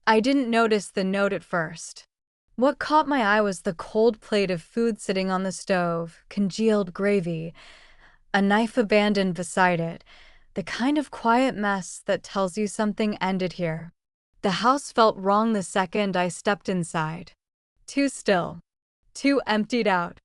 I didn't notice the note at first. What caught my eye was the cold plate of food sitting on the stove, congealed gravy, a knife abandoned beside it, the kind of quiet mess that tells you something ended here. The house felt wrong the second I stepped inside. Too still. Too emptied out.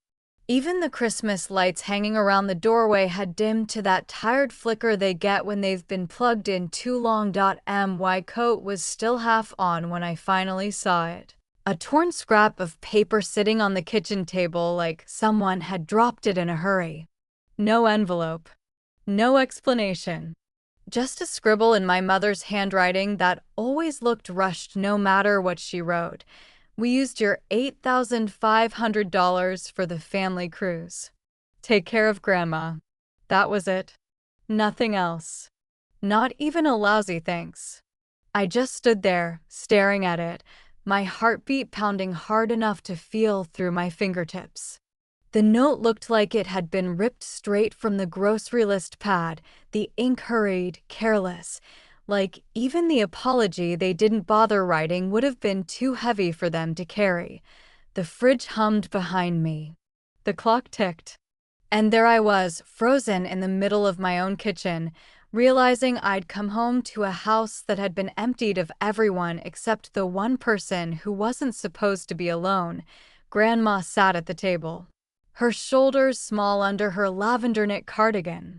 Even the Christmas lights hanging around the doorway had dimmed to that tired flicker they get when they've been plugged in too long. My coat was still half on when I finally saw it. A torn scrap of paper sitting on the kitchen table like someone had dropped it in a hurry. No envelope. No explanation. Just a scribble in my mother's handwriting that always looked rushed no matter what she wrote. We used your $8,500 for the family cruise. Take care of Grandma. That was it. Nothing else. Not even a lousy thanks. I just stood there, staring at it, my heartbeat pounding hard enough to feel through my fingertips. The note looked like it had been ripped straight from the grocery list pad, the ink hurried, careless, like even the apology they didn't bother writing would have been too heavy for them to carry. The fridge hummed behind me. The clock ticked. And there I was, frozen in the middle of my own kitchen, realizing I'd come home to a house that had been emptied of everyone except the one person who wasn't supposed to be alone. Grandma sat at the table, her shoulders small under her lavender knit cardigan.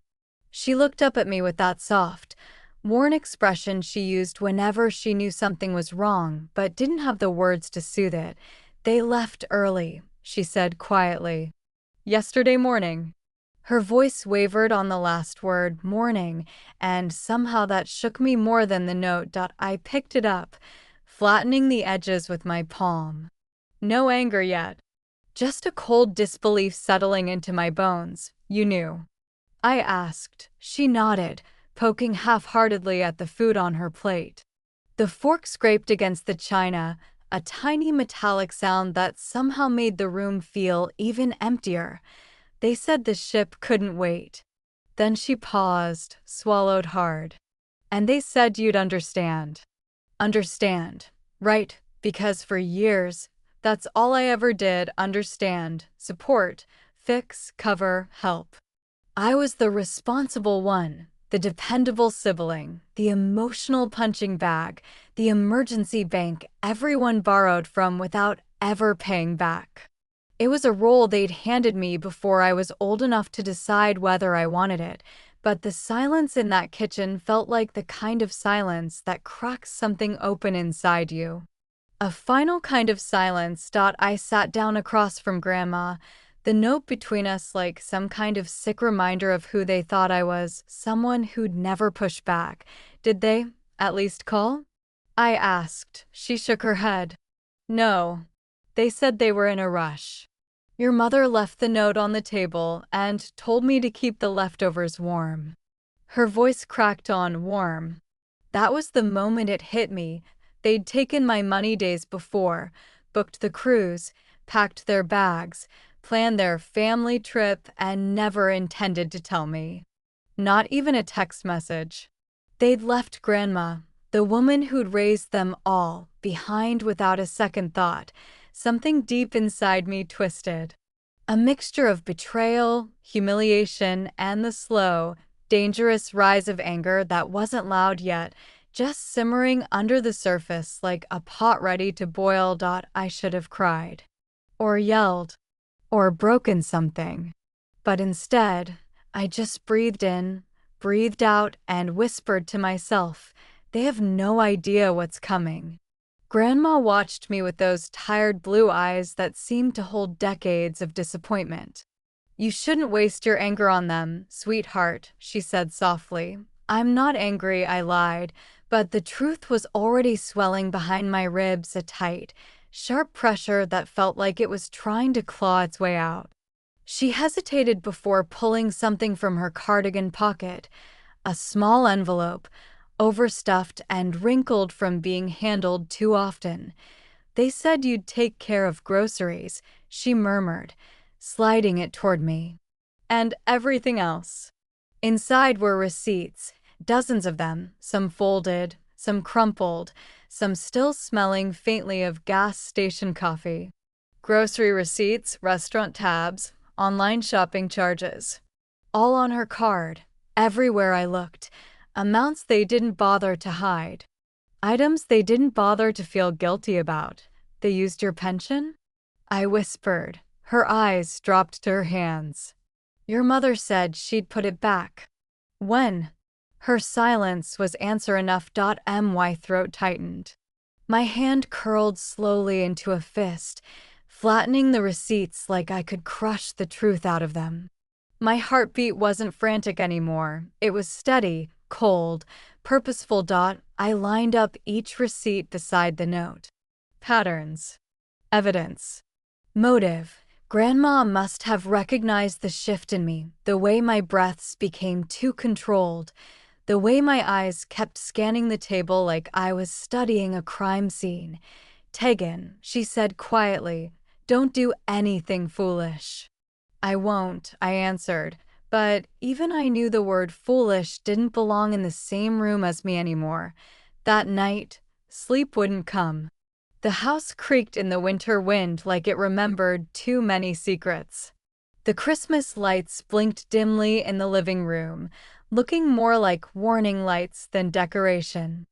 She looked up at me with that soft, worn expression she used whenever she knew something was wrong but didn't have the words to soothe it. "They left early," she said quietly. "Yesterday morning." Her voice wavered on the last word, morning, and somehow that shook me more than the note. I picked it up, flattening the edges with my palm. No anger yet. Just a cold disbelief settling into my bones. "You knew?" I asked. She nodded, poking half-heartedly at the food on her plate. The fork scraped against the china, a tiny metallic sound that somehow made the room feel even emptier. "They said the ship couldn't wait." Then she paused, swallowed hard. "And they said you'd understand." Understand, right? Because for years, that's all I ever did: understand, support, fix, cover, help. I was the responsible one, the dependable sibling, the emotional punching bag, the emergency bank everyone borrowed from without ever paying back. It was a role they'd handed me before I was old enough to decide whether I wanted it, but the silence in that kitchen felt like the kind of silence that cracks something open inside you. A final kind of silence. I sat down across from Grandma, the note between us like some kind of sick reminder of who they thought I was, someone who'd never push back. "Did they, at least call?" I asked. She shook her head. "No. They said they were in a rush. Your mother left the note on the table and told me to keep the leftovers warm." Her voice cracked on warm. That was the moment it hit me. They'd taken my money days before, booked the cruise, packed their bags, planned their family trip, and never intended to tell me. Not even a text message. They'd left Grandma, the woman who'd raised them all, behind without a second thought. Something deep inside me twisted. A mixture of betrayal, humiliation, and the slow, dangerous rise of anger that wasn't loud yet, just simmering under the surface like a pot ready to boil. I should have cried. Or yelled. Or broken something. But instead, I just breathed in, breathed out, and whispered to myself, "They have no idea what's coming." Grandma watched me with those tired blue eyes that seemed to hold decades of disappointment. "You shouldn't waste your anger on them, sweetheart," she said softly. "I'm not angry," I lied, but the truth was already swelling behind my ribs, a tight, sharp pressure that felt like it was trying to claw its way out. She hesitated before pulling something from her cardigan pocket, a small envelope, overstuffed and wrinkled from being handled too often. "They said you'd take care of groceries," she murmured, sliding it toward me. "And everything else." Inside were receipts, dozens of them, some folded, some crumpled, some still smelling faintly of gas station coffee. Grocery receipts, restaurant tabs, online shopping charges. All on her card, everywhere I looked, amounts they didn't bother to hide. Items they didn't bother to feel guilty about. They used your pension? I whispered. Her eyes dropped to her hands. Your mother said she'd put it back. When? Her silence was answer enough. My throat tightened. My hand curled slowly into a fist, flattening the receipts like I could crush the truth out of them. My heartbeat wasn't frantic anymore. It was steady, cold, purposeful. I lined up each receipt beside the note. Patterns. Evidence. Motive. Grandma must have recognized the shift in me, the way my breaths became too controlled, the way my eyes kept scanning the table like I was studying a crime scene. Tegan, she said quietly, don't do anything foolish. I won't, I answered, but even I knew the word foolish didn't belong in the same room as me anymore. That night, sleep wouldn't come. The house creaked in the winter wind like it remembered too many secrets. The Christmas lights blinked dimly in the living room, looking more like warning lights than decoration.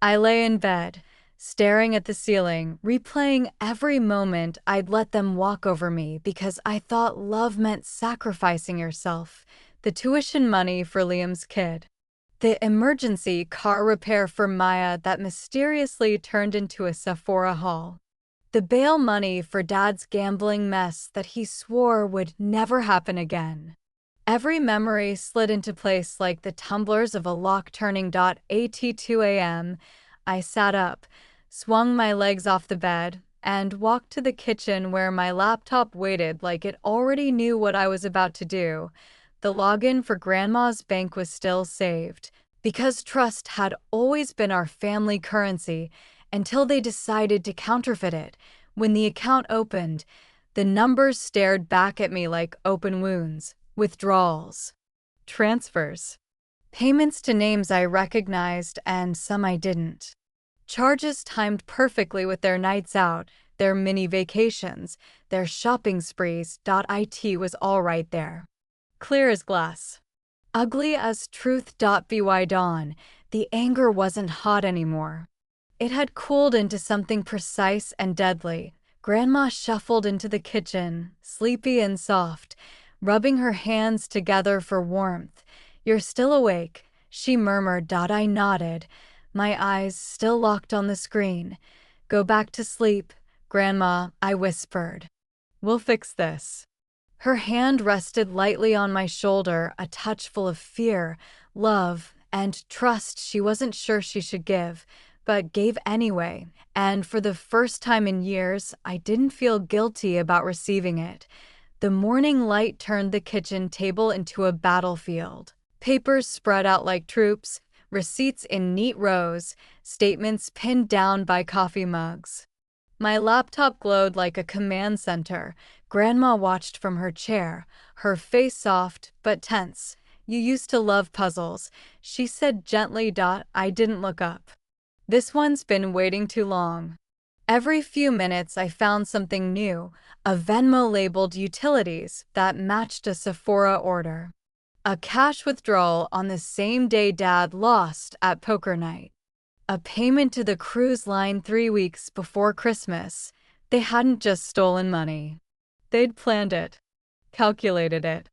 I lay in bed, staring at the ceiling, replaying every moment I'd let them walk over me because I thought love meant sacrificing yourself. The tuition money for Liam's kid. The emergency car repair for Maya that mysteriously turned into a Sephora haul. The bail money for Dad's gambling mess that he swore would never happen again. Every memory slid into place like the tumblers of a lock turning. At 2 a.m., I sat up, swung my legs off the bed, and walked to the kitchen where my laptop waited like it already knew what I was about to do. The login for Grandma's bank was still saved, because trust had always been our family currency until they decided to counterfeit it. When the account opened, the numbers stared back at me like open wounds. Withdrawals. Transfers. Payments to names I recognized and some I didn't. Charges timed perfectly with their nights out, their mini vacations, their shopping sprees. It was all right there. Clear as glass. Ugly as truth. By dawn, the anger wasn't hot anymore. It had cooled into something precise and deadly. Grandma shuffled into the kitchen, sleepy and soft, rubbing her hands together for warmth. You're still awake, she murmured. I nodded, my eyes still locked on the screen. Go back to sleep, Grandma, I whispered. We'll fix this. Her hand rested lightly on my shoulder, a touch full of fear, love, and trust she wasn't sure she should give, but gave anyway. And for the first time in years, I didn't feel guilty about receiving it. The morning light turned the kitchen table into a battlefield. Papers spread out like troops, receipts in neat rows, statements pinned down by coffee mugs. My laptop glowed like a command center. Grandma watched from her chair, her face soft but tense. You used to love puzzles, she said gently. I didn't look up. This one's been waiting too long. Every few minutes I found something new, a Venmo labeled utilities that matched a Sephora order. A cash withdrawal on the same day Dad lost at poker night. A payment to the cruise line 3 weeks before Christmas. They hadn't just stolen money. They'd planned it, calculated it,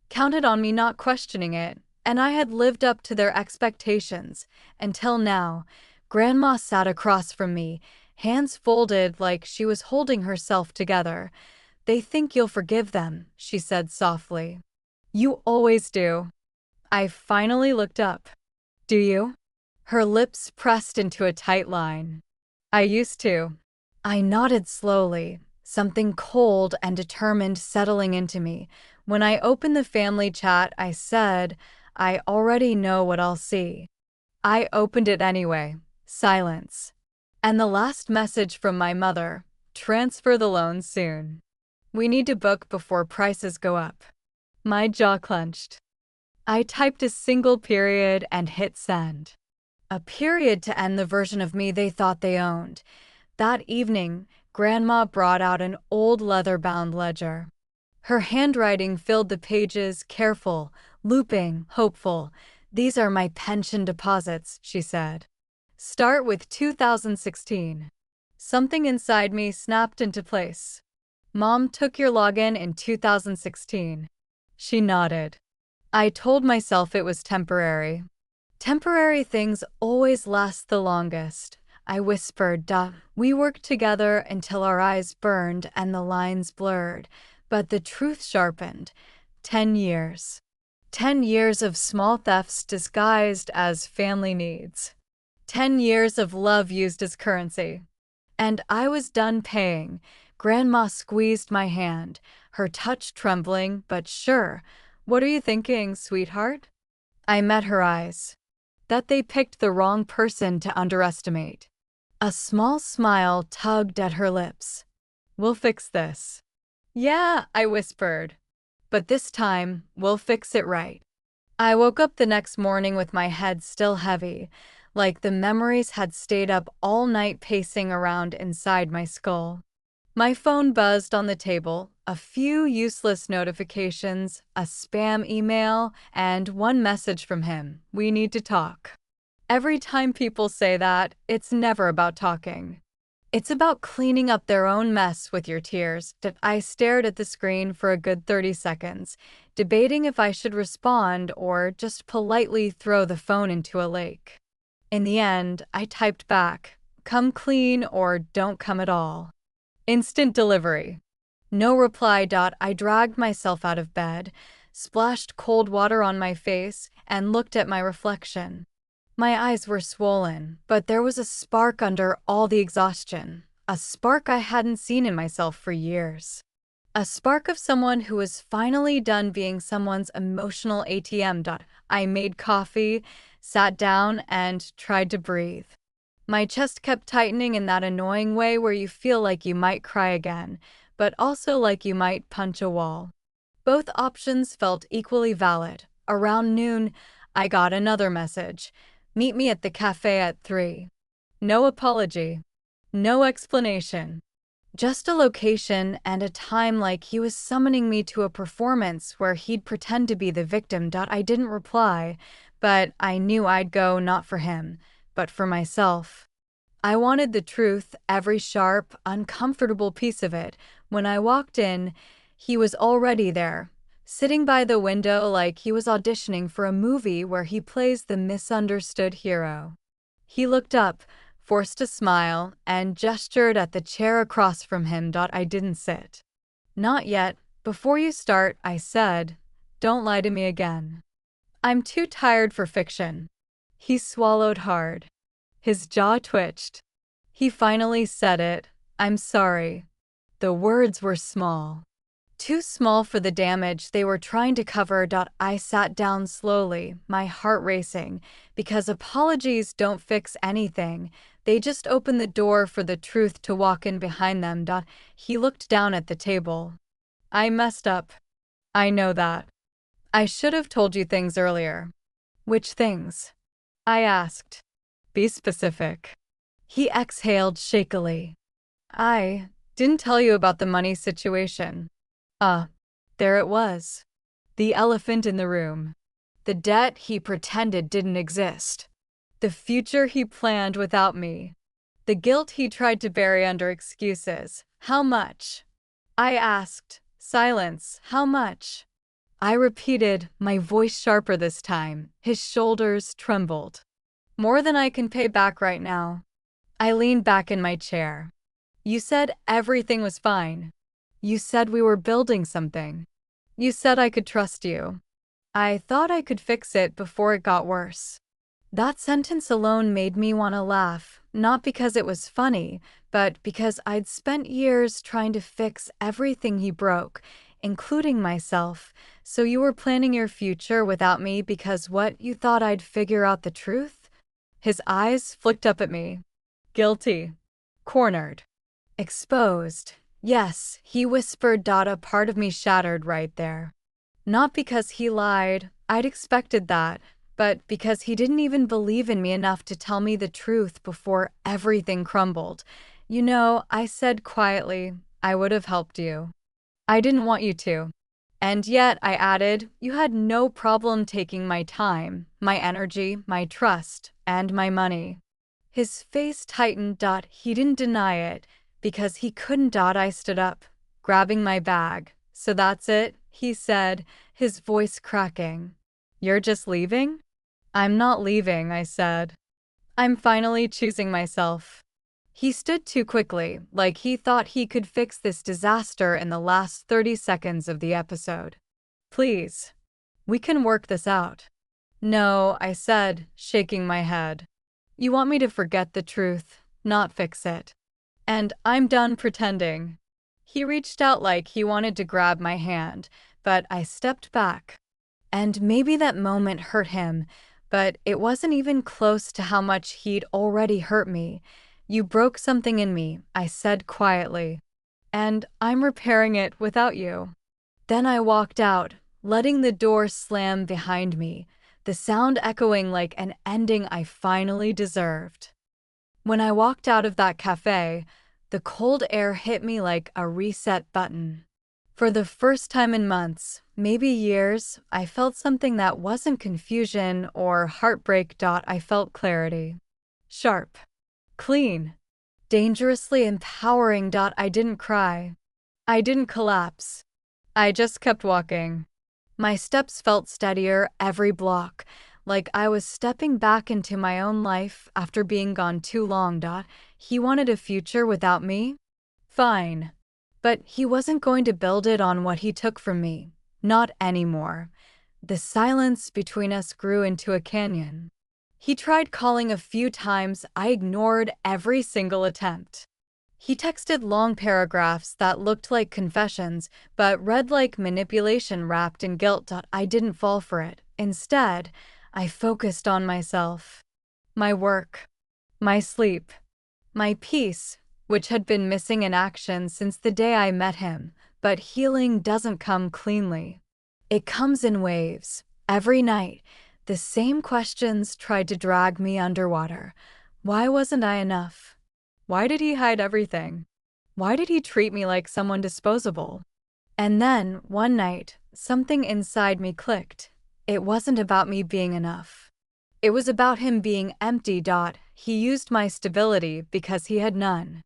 counted on me not questioning it, and I had lived up to their expectations. Until now, Grandma sat across from me, hands folded like she was holding herself together. They think you'll forgive them, she said softly. You always do. I finally looked up. Do you? Her lips pressed into a tight line. I used to. I nodded slowly, something cold and determined settling into me. When I opened the family chat, I said, I already know what I'll see. I opened it anyway. Silence. And the last message from my mother, transfer the loan soon. We need to book before prices go up. My jaw clenched. I typed a single period and hit send. A period to end the version of me they thought they owned. That evening, Grandma brought out an old leather-bound ledger. Her handwriting filled the pages, careful, looping, hopeful. "These are my pension deposits," she said. "Start with 2016. Something inside me snapped into place. "Mom took your login in 2016. She nodded. I told myself it was temporary. Temporary things always last the longest. I whispered, "Duh." We worked together until our eyes burned and the lines blurred, but the truth sharpened. 10 years. 10 years of small thefts disguised as family needs. 10 years of love used as currency. And I was done paying. Grandma squeezed my hand, her touch trembling but sure. "What are you thinking, sweetheart?" I met her eyes. That they picked the wrong person to underestimate. A small smile tugged at her lips. "We'll fix this." "Yeah," I whispered. "But this time, we'll fix it right." I woke up the next morning with my head still heavy, like the memories had stayed up all night pacing around inside my skull. My phone buzzed on the table, a few useless notifications, a spam email, and one message from him: "We need to talk." Every time people say that, it's never about talking. It's about cleaning up their own mess with your tears. I stared at the screen for a good 30 seconds, debating if I should respond or just politely throw the phone into a lake. In the end, I typed back, "Come clean or don't come at all." Instant delivery. No reply. I dragged myself out of bed, splashed cold water on my face, and looked at my reflection. My eyes were swollen, but there was a spark under all the exhaustion, a spark I hadn't seen in myself for years. A spark of someone who was finally done being someone's emotional ATM. I made coffee, sat down, and tried to breathe. My chest kept tightening in that annoying way where you feel like you might cry again, but also like you might punch a wall. Both options felt equally valid. Around noon, I got another message: "Meet me at the cafe at 3. No apology. No explanation. Just a location and a time, like he was summoning me to a performance where he'd pretend to be the victim. I didn't reply, but I knew I'd go not for him, but for myself. I wanted the truth, every sharp, uncomfortable piece of it. When I walked in, he was already there, sitting by the window like he was auditioning for a movie where he plays the misunderstood hero. He looked up, forced a smile, and gestured at the chair across from him. I didn't sit. "Not yet. Before you start," I said, "don't lie to me again. I'm too tired for fiction." He swallowed hard. His jaw twitched. He finally said it. "I'm sorry." The words were small. Too small for the damage they were trying to cover. I sat down slowly, my heart racing, because apologies don't fix anything. They just open the door for the truth to walk in behind them. He looked down at the table. "I messed up. I know that. I should have told you things earlier." "Which things?" I asked. "Be specific." He exhaled shakily. "I didn't tell you about the money situation." There it was. The elephant in the room. The debt he pretended didn't exist. The future he planned without me. The guilt he tried to bury under excuses. "How much?" I asked. Silence. "How much?" I repeated, my voice sharper this time. His shoulders trembled. "More than I can pay back right now." I leaned back in my chair. "You said everything was fine. You said we were building something. You said I could trust you. I thought I could fix it before it got worse." That sentence alone made me want to laugh, not because it was funny, but because I'd spent years trying to fix everything he broke, including myself. "So you were planning your future without me because what, you thought I'd figure out the truth?" His eyes flicked up at me. Guilty. Cornered. Exposed. "Yes," he whispered. A part of me shattered right there. Not because he lied, I'd expected that, but because he didn't even believe in me enough to tell me the truth before everything crumbled. You know, I said quietly, I would have helped you. I didn't want you to. And yet, I added, you had no problem taking my time, my energy, my trust, and my money. His face tightened. He didn't deny it, because he couldn't. I stood up, grabbing my bag. So that's it, he said, his voice cracking. You're just leaving? I'm not leaving, I said. I'm finally choosing myself. He stood too quickly, like he thought he could fix this disaster in the last 30 seconds of the episode. Please. We can work this out. No, I said, shaking my head. You want me to forget the truth, not fix it. And I'm done pretending. He reached out like he wanted to grab my hand, but I stepped back. And maybe that moment hurt him, but it wasn't even close to how much he'd already hurt me. You broke something in me, I said quietly. And I'm repairing it without you. Then I walked out, letting the door slam behind me, the sound echoing like an ending I finally deserved. When I walked out of that cafe, the cold air hit me like a reset button. For the first time in months, maybe years, I felt something that wasn't confusion or heartbreak. I felt clarity. Sharp. Clean. Dangerously empowering. I didn't cry. I didn't collapse. I just kept walking. My steps felt steadier every block, like I was stepping back into my own life after being gone too long. He wanted a future without me? Fine. But he wasn't going to build it on what he took from me. Not anymore. The silence between us grew into a canyon. He tried calling a few times. I ignored every single attempt. He texted long paragraphs that looked like confessions, but read like manipulation wrapped in guilt. I didn't fall for it. Instead, I focused on myself. My work. My sleep. My peace, which had been missing in action since the day I met him. But healing doesn't come cleanly. It comes in waves. Every night, the same questions tried to drag me underwater. Why wasn't I enough? Why did he hide everything? Why did he treat me like someone disposable? And then, one night, something inside me clicked. It wasn't about me being enough. It was about him being empty. He used my stability because he had none.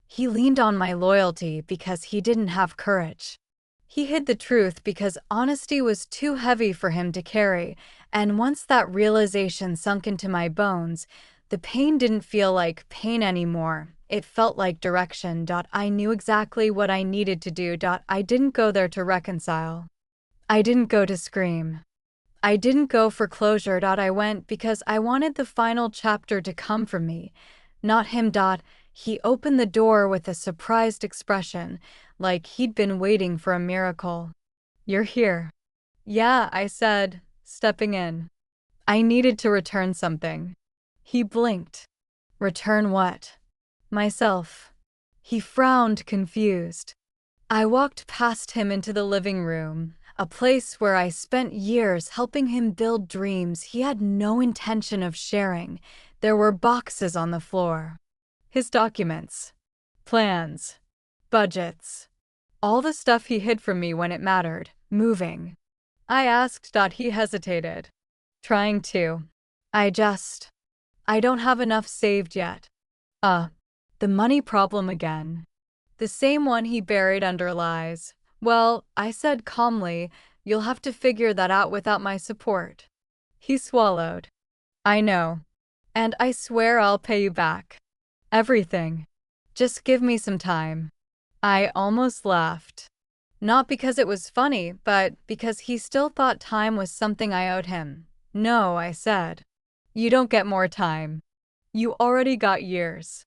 He leaned on my loyalty because he didn't have courage. He hid the truth because honesty was too heavy for him to carry, and once that realization sunk into my bones, the pain didn't feel like pain anymore. It felt like direction. I knew exactly what I needed to do. I didn't go there to reconcile. I didn't go to scream. I didn't go for closure. I went because I wanted the final chapter to come from me, not him. He opened the door with a surprised expression, like he'd been waiting for a miracle. You're here. Yeah, I said, stepping in. I needed to return something. He blinked. Return what? Myself. He frowned, confused. I walked past him into the living room, a place where I spent years helping him build dreams he had no intention of sharing. There were boxes on the floor. His documents. Plans. Budgets. All the stuff he hid from me when it mattered. Moving. I asked. He hesitated. Trying to. I don't have enough saved yet. The money problem again. The same one he buried under lies. Well, I said calmly, you'll have to figure that out without my support. He swallowed. I know. And I swear I'll pay you back. Everything. Just give me some time. I almost laughed. Not because it was funny, but because he still thought time was something I owed him. No, I said. You don't get more time. You already got years.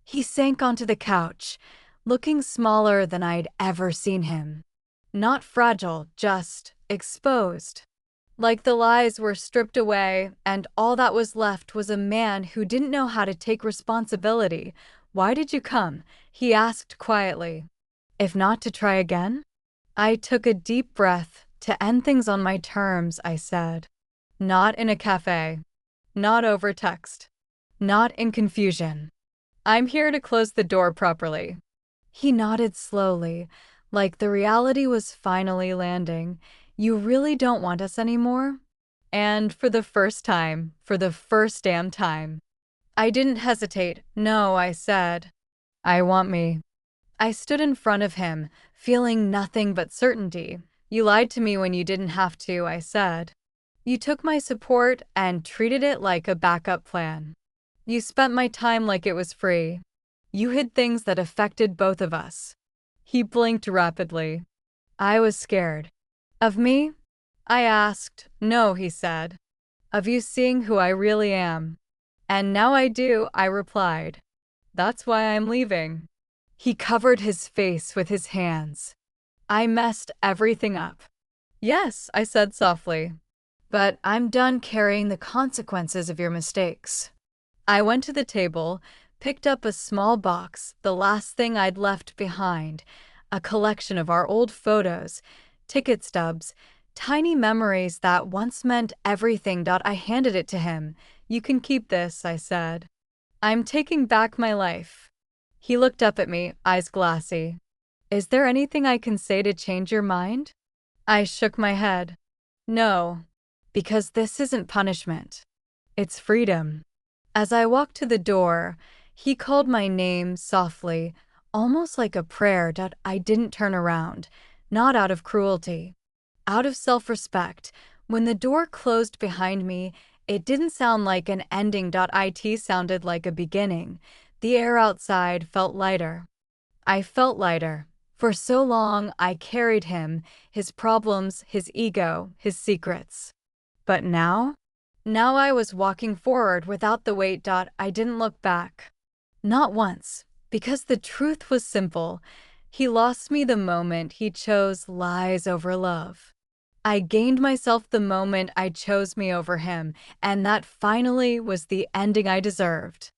He sank onto the couch, looking smaller than I'd ever seen him. Not fragile, just exposed. Like the lies were stripped away, and all that was left was a man who didn't know how to take responsibility. Why did you come? He asked quietly. If not to try again? I took a deep breath. To end things on my terms, I said. Not in a cafe. Not over text. Not in confusion. I'm here to close the door properly. He nodded slowly, like the reality was finally landing. You really don't want us anymore? And for the first damn time, I didn't hesitate. No, I said. I want me. I stood in front of him, feeling nothing but certainty. You lied to me when you didn't have to, I said. You took my support and treated it like a backup plan. You spent my time like it was free. You hid things that affected both of us. He blinked rapidly. I was scared. Of me? I asked. No, he said. Of you seeing who I really am. And now I do, I replied. That's why I'm leaving. He covered his face with his hands. I messed everything up. Yes, I said softly. But I'm done carrying the consequences of your mistakes. I went to the table, picked up a small box, the last thing I'd left behind, a collection of our old photos, ticket stubs, tiny memories that once meant everything. I handed it to him. You can keep this, I said. I'm taking back my life. He looked up at me, eyes glassy. Is there anything I can say to change your mind? I shook my head. No, because this isn't punishment. It's freedom. As I walked to the door, he called my name softly, almost like a prayer. I didn't turn around, not out of cruelty. Out of self-respect. When the door closed behind me, it didn't sound like an ending. It sounded like a beginning. The air outside felt lighter. I felt lighter. For so long, I carried him, his problems, his ego, his secrets. But now? Now I was walking forward without the weight. I didn't look back. Not once, because the truth was simple. He lost me the moment he chose lies over love. I gained myself the moment I chose me over him, and that finally was the ending I deserved.